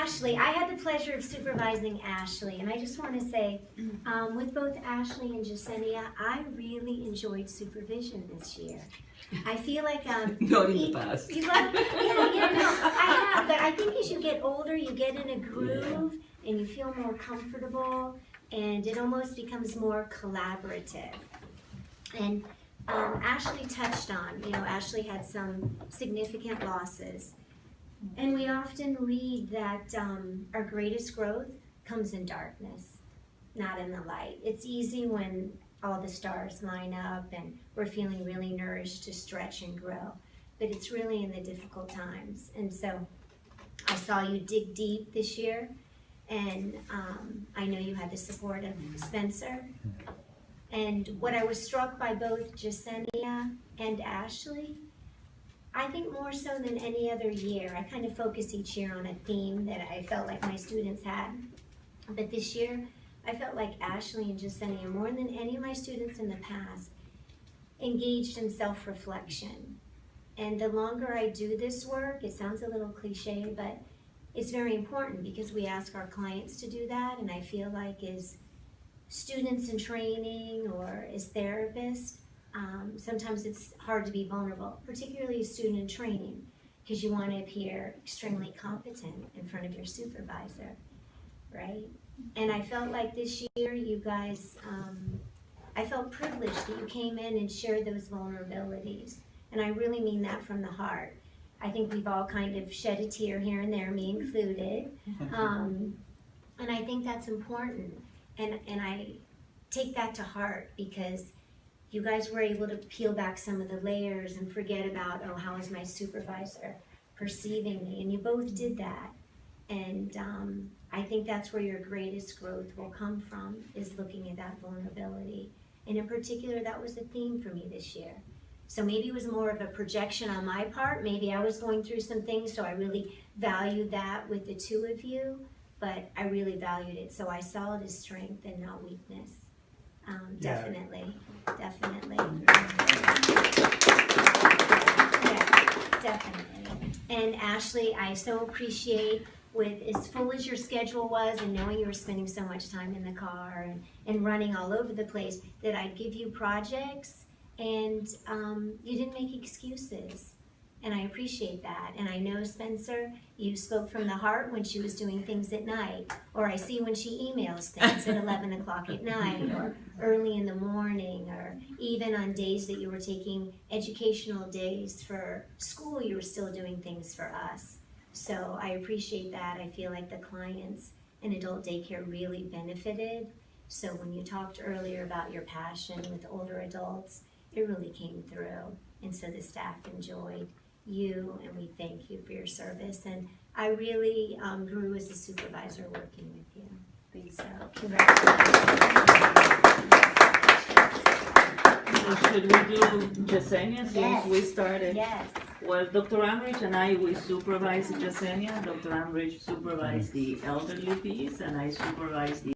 Ashley, I had the pleasure of supervising Ashley, and I just want to say, with both Ashley and Jasenia, I really enjoyed supervision this year. I feel like Not in the past. no, I have, but I think as you get older, you get in a groove, and you feel more comfortable, and it almost becomes more collaborative. And Ashley touched on, Ashley had some significant losses. And we often read that our greatest growth comes in darkness, not in the light. It's easy when all the stars line up and we're feeling really nourished to stretch and grow. But it's really in the difficult times. And so I saw you dig deep this year. And I know you had the support of Spencer. And what I was struck by both Jasenia and Ashley, I think more so than any other year, I kind of focus each year on a theme that I felt like my students had. But this year, I felt like Ashley and Jasenia, more than any of my students in the past, engaged in self-reflection. And the longer I do this work, it sounds a little cliche, but it's very important because we ask our clients to do that, and I feel like as students in training or as therapists, sometimes it's hard to be vulnerable, particularly a student in training, because you want to appear extremely competent in front of your supervisor, right? And I felt like this year you guys, I felt privileged that you came in and shared those vulnerabilities. And I really mean that from the heart. I think we've all kind of shed a tear here and there, me included. And I think that's important. And I take that to heart because you guys were able to peel back some of the layers and forget about, oh, how is my supervisor perceiving me? And you both did that. And I think that's where your greatest growth will come from, is looking at that vulnerability. And in particular, that was the theme for me this year. So maybe it was more of a projection on my part. Maybe I was going through some things, so I really valued that with the two of you. But I really valued it. So I saw it as strength and not weakness. Definitely. Yeah, definitely. And Ashley, I so appreciate, with as full as your schedule was and knowing you were spending so much time in the car and running all over the place, that I'd give you projects and you didn't make excuses. And I appreciate that. And I know, Spencer, you spoke from the heart when she was doing things at night. Or I see when she emails things at 11 o'clock at night or early in the morning, or even on days that you were taking educational days for school, you were still doing things for us. So I appreciate that. I feel like the clients in adult daycare really benefited. So when you talked earlier about your passion with older adults, it really came through. And so the staff enjoyed you, and we thank you for your service. And I really grew as a supervisor working with you. So congratulations. So should we do Jasenia since Yes. we started? Yes. Well, Dr. Amrich and I, we supervise Jasenia. Dr. Amrich supervised the elderly piece, and I supervised the